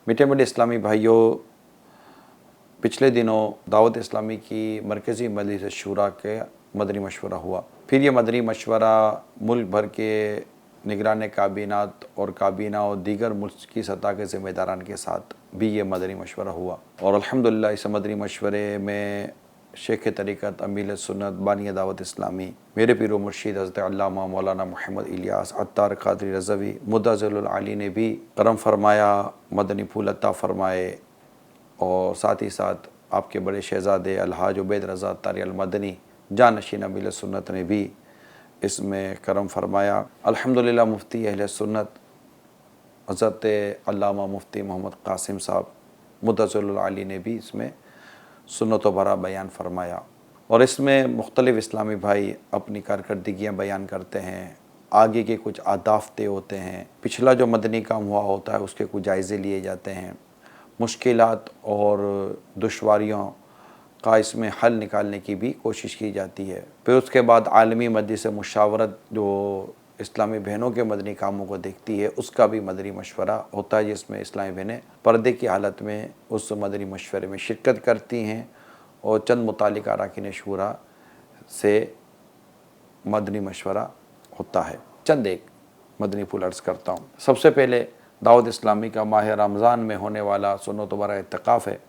मीठे मीठे इस्लामी भाइयों, पिछले दिनों दावत इस्लामी की मरकज़ी मजलिस शूरा के मदनी मशवरा हुआ। फिर ये मदनी मशवरा मुल्क भर के निगरान काबीनात और काबीना और दीगर मुल्क की सतह के ज़िम्मेदारान के साथ भी ये मदनी मशवरा हुआ और अल्हम्दुलिल्लाह इस मदनी मशवरे में शेख तरीक़त अमीर सुन्नत बानी दावत इस्लामी मेरे पीर व मुर्शिद हज़रत अल्लामा मौलाना मोहम्मद इलियास अत्तार क़ादरी रज़वी मुद्दज़िलुल आली ने भी करम फरमाया, मदनी फूल अता फरमाए और साथ ही साथ आपके बड़े शहज़ादे अलहाज उबैद रज़ा अत्तारी अल मदनी जानशीन अमीर सुन्नत ने भी इसमें करम फरमाया। अल्हम्दुलिल्लाह मुफ्ती अहले सुन्नत हज़रत अल्लामा मुफ्ती मोहम्मद कासिम साहब मुद्दज़िलुल आली ने भी इसमें सुन्नत भरा बयान फरमाया और इसमें मुख्तलिफ़ इस्लामी भाई अपनी कारकर्दगियाँ बयान करते हैं, आगे के कुछ अहदाफ तय होते हैं, पिछला जो मदनी काम हुआ होता है उसके कुछ जायज़े लिए जाते हैं, मुश्किलात और दुश्वारियों का इसमें हल निकालने की भी कोशिश की जाती है। फिर उसके बाद आलमी मजलिस मुशावरत जो इस्लामी बहनों के मदनी कामों को देखती है उसका भी मदनी मशवरा होता है, जिसमें इस्लामी बहनें पर्दे की हालत में उस मदनी मशवरे में शिरकत करती हैं और चंद मुतालिका अरकान शूरा से मदनी मशवरा होता है। चंद एक मदनी फूल अर्ज़ करता हूँ। सबसे पहले दावत इस्लामी का माह रमज़ान में होने वाला सुन्नत भरा इत्तिकाफ़ है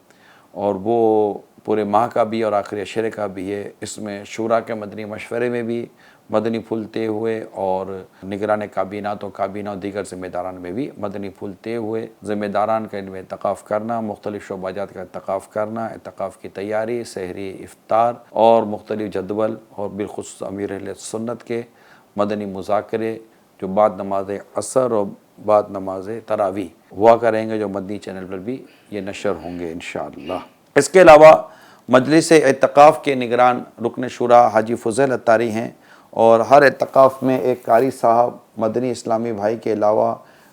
और वो पूरे माह का भी और आखिरी अशरे का भी है। इसमें शूरा के मदनी मशवरे में भी मदनी फूल तय हुए और निगरान काबीनात और काबीना और दीगर ज़िम्मेदारान में भी मदनी फूल तय हुए। ज़िम्मेदारान का इनमें इत्तिकाफ़ करना, मुख्तलिफ़ शोबाजात का इत्तिकाफ़ करना, इत्तिकाफ़ की तैयारी, सहरी इफ्तार और मुख्तलिफ़ जदवल और बिलख़ुसूस अमीर अहले सुन्नत के मदनी मुज़ाकरे जो बाद नमाज असर और बाद नमाज तरावी हुआ करेंगे, जो मदनी चैनल पर भी ये नशर होंगे इंशाअल्लाह। इसके अलावा मजलिस इत्तिकाफ़ के निगरान रुकन शूरा हाजी फ़ुज़ैल अत्तारी हैं और हर इत्तिकाफ़ में एक कारी साहब मदनी इस्लामी भाई के अलावा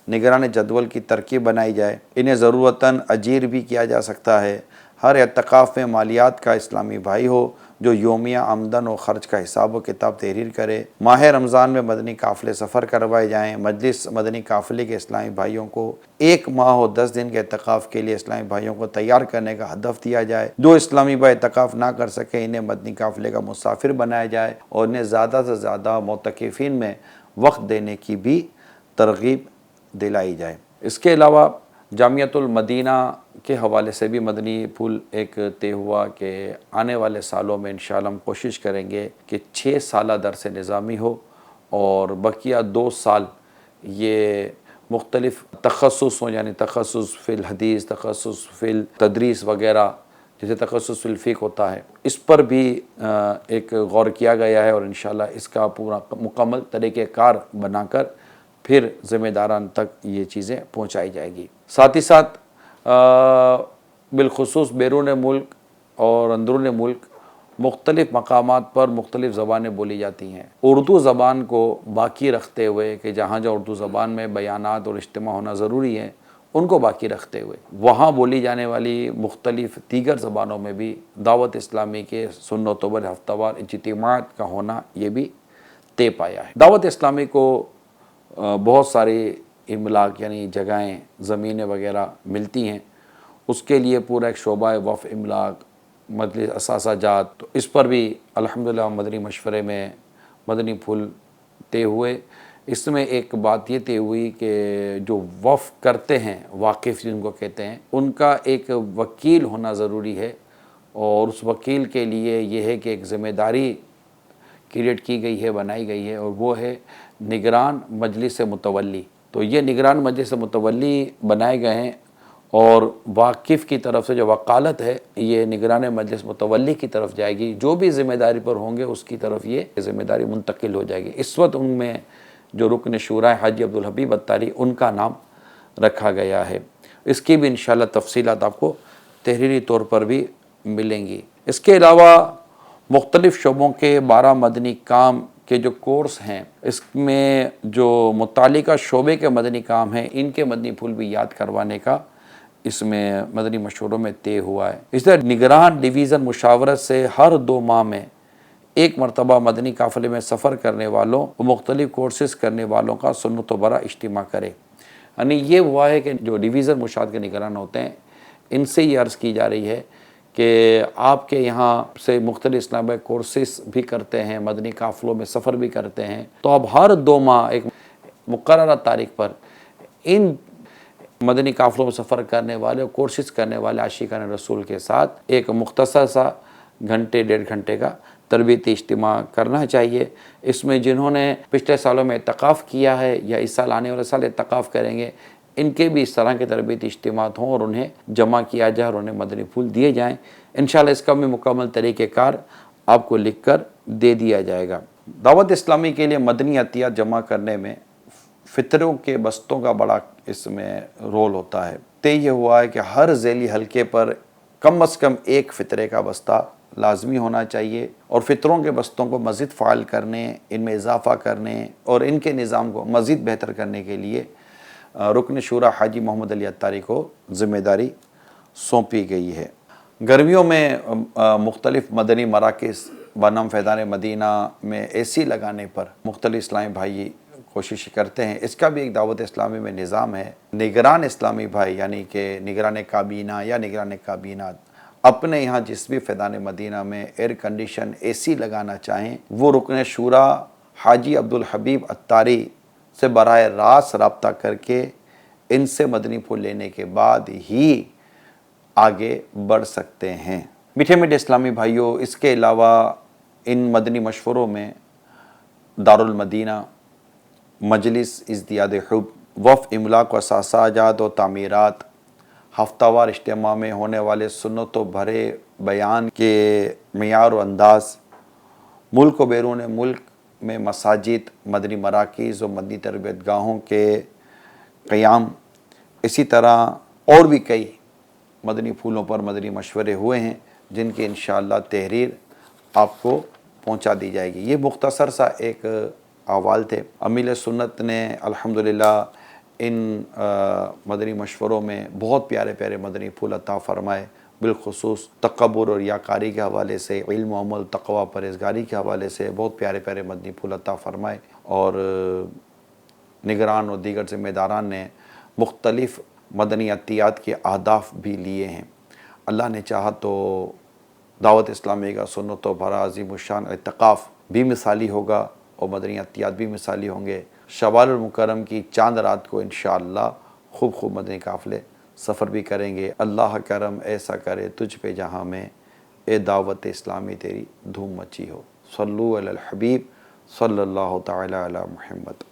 निगरान जदवल की तरकीब बनाई जाए। इन्हें ज़रूरतन अजीर भी किया जा सकता है। हर इत्तिकाफ़ में मालियात का इस्लामी भाई हो जो योमिया आमदन और ख़र्च का हिसाब व किताब तहरीर करे। माह रमज़ान में मदनी काफ़िले सफ़र करवाए जाएँ। मजलिस मदनी काफ़िले के इस्लामी भाइयों को 1 माह और 10 दिन के इत्तिकाफ़ के लिए इस्लामी भाइयों को तैयार करने का हदफ दिया जाए। जो इस्लामी भाई इत्तिकाफ़ ना कर सके इन्हें मदनी काफ़िले का मुसाफिर बनाया जाए और इन्हें ज़्यादा से ज़्यादा मोतकिफ़ीन में वक्त देने की भी तरग़ीब दिलाई जाए। इसके अलावा जामियतुल मदीना के हवाले से भी मदनी फूल एक तय हुआ कि आने वाले सालों में इंशाअल्लाह हम कोशिश करेंगे कि 6 साला दरस निज़ामी हो और बकिया 2 साल ये मुख्तलिफ़ तख़स्सुस हों, यानी तख़स्सुस फ़िल हदीस, तख़स्सुस फ़िल तदरीस वग़ैरह, जैसे तख़स्सुस फ़िल फ़िक़्ह होता है, इस पर भी एक गौर किया गया है और इंशाअल्लाह इसका पूरा मुकम्मल तरीक़ेकार बनाकर फिर ज़िम्मेदारान तक ये चीज़ें पहुँचाई जाएगी। साथ ही साथ बिलख़ुसूस बैरून मुल्क और अंदरून मुल्क मुख्तलिफ़ मकामात पर मुख्तलिफ़ ज़बानें बोली जाती हैं। उर्दू ज़बान को बाकी रखते हुए कि जहाँ जहाँ उर्दू ज़बान में बयानात और इज्तिमा होना ज़रूरी है उनको बाकी रखते हुए वहाँ बोली जाने वाली मुख्तलिफ़ दीगर ज़बानों में भी दावत इस्लामी के सुन्नत व हफ्तावार इज्तिमात का होना ये भी तय पाया है। दावत इस्लामी को बहुत सारी इमलाक यानी जगहें, ज़मीनें वग़ैरह मिलती हैं, उसके लिए पूरा एक शोबा वफ़ इमलाक मजलिस असासाजात, तो इस पर भी अल्हम्दुलिल्लाह मदनी मशवरे में मदनी फूल तय हुए। इसमें एक बात ये तय हुई कि जो वफ़ करते हैं, वाकिफ़ जिनको कहते हैं, उनका एक वकील होना ज़रूरी है और उस वकील के लिए ये है कि एक ज़िम्मेदारी क्रिएट की गई है, बनाई गई है और वो है निगरान मजलिस मुतवल्ली। तो ये निगरान मजलिस मुतवल्ली बनाए गए हैं और वाकिफ़ की तरफ से जो वकालत है ये निगरान मजलिस मुतवल्ली की तरफ जाएगी। जो भी ज़िम्मेदारी पर होंगे उसकी तरफ ये ज़िम्मेदारी मुंतकिल हो जाएगी। इस वक्त उनमें जो रुकन शूरा है हाजी अब्दुल हबीब अत्तारी, उनका नाम रखा गया है। इसकी भी इंशाअल्लाह तफसीलात आपको तहरीरी तौर पर भी मिलेंगी। इसके अलावा मुख्तलिफ़ शोबों के 12 मदनी काम के जो कोर्स हैं, इसमें जो मुतालिका शोबे के मदनी काम हैं इनके मदनी फूल भी याद करवाने का इसमें मदनी मशवरों में तय हुआ है। इस तरह निगरान डिवीज़न मुशावरत से हर 2 माह में एक मरतबा मदनी काफ़िले में सफ़र करने वालों व मुख्तलिफ़ कोर्सेस करने वालों का सुन्नत भरा इज्तिमा करे। یعنی یہ ہوا ہے کہ جو ڈویژن مرشاد کے نگران ہوتے ہیں ان سے یہ عرض کی جا رہی ہے کہ آپ کے یہاں سے مختلف اسلامی کورسز بھی کرتے ہیں، مدنی قافلوں میں سفر بھی کرتے ہیں، تو اب ہر 2 ماہ ایک مقررہ تاریخ پر ان مدنی قافلوں میں سفر کرنے والے، کورسز کرنے والے عاشقان رسول کے ساتھ ایک مختصر سا گھنٹے 1.5 گھنٹے کا تربیتی اجتماع کرنا چاہیے۔ اس میں جنہوں نے پچھلے سالوں میں اعتکاف کیا ہے یا اس سال آنے والے سال اعتکاف کریں گے، ان کے بھی اس طرح کے تربیتی اجتماعات ہوں اور انہیں جمع کیا جائے اور انہیں مدنی پھول دیے جائیں۔ انشاءاللہ اس کا بھی مکمل طریقہ کار آپ کو لکھ کر دے دیا جائے گا۔ دعوت اسلامی کے لیے مدنی عطیات جمع کرنے میں فطروں کے بستوں کا بڑا اس میں رول ہوتا ہے۔ طے یہ ہوا ہے کہ ہر ذیلی حلقے پر کم از کم ایک فطرے کا بستہ لازمی ہونا چاہیے، اور فطروں کے بستوں کو مزید فعال کرنے، ان میں اضافہ کرنے اور ان کے نظام کو مزید بہتر کرنے کے لیے رکن شورا حاجی محمد علی عطاری کو ذمہ داری سونپی گئی ہے۔ گرمیوں میں مختلف مدنی مراکز بنام فیضان مدینہ میں اے سی لگانے پر مختلف اسلامی بھائی کوشش کرتے ہیں۔ اس کا بھی ایک دعوت اسلامی میں نظام ہے۔ نگران اسلامی بھائی یعنی کہ نگران کابینہ یا نگران کابینات اپنے یہاں جس بھی فیضان مدینہ میں ایئر کنڈیشن اے سی لگانا چاہیں، وہ رکن شورا حاجی عبدالحبیب عطاری سے براہ راست رابطہ کر کے ان سے مدنی پھول لینے کے بعد ہی آگے بڑھ سکتے ہیں۔ میٹھے میٹھے اسلامی بھائیوں، اس کے علاوہ ان مدنی مشوروں میں دارالمدینہ، مجلس ازدیاد حب، وقف املاک و اثاثات و تعمیرات، ہفتہ وار اجتماع میں ہونے والے سنت و بھرے بیان کے معیار و انداز، ملک و بیرون ملک میں مساجد، مدنی مراکز و مدنی تربیت گاہوں کے قیام، اسی طرح اور بھی کئی مدنی پھولوں پر مدنی مشورے ہوئے ہیں جن کی انشاءاللہ تحریر آپ کو پہنچا دی جائے گی۔ یہ مختصر سا ایک احوال تھے۔ امیل سنت نے الحمدللہ ان مدنی مشوروں میں بہت پیارے پیارے مدنی پھول عطا فرمائے، بالخصوص تکبر اور ریاکاری کے حوالے سے، علم و عمل، تقوی، پرہیزگاری کے حوالے سے بہت پیارے پیارے مدنی پھول عطا فرمائے، اور نگران اور دیگر ذمہ داران نے مختلف مدنی عطیات کے اہداف بھی لیے ہیں۔ اللہ نے چاہا تو دعوت اسلامی کا سنت و بھرا عظیم الشان اعتکاف بھی مثالی ہوگا اور مدنی عطیات بھی مثالی ہوں گے۔ شوال المکرم کی چاند رات کو انشاءاللہ خوب مدنی قافلے سفر بھی کریں گے۔ اللہ کرم ایسا کرے تجھ پہ جہاں میں، اے دعوت اسلامی تیری دھوم مچی ہو۔ صلو علی الحبیب صلی اللہ تعالی علی محمد۔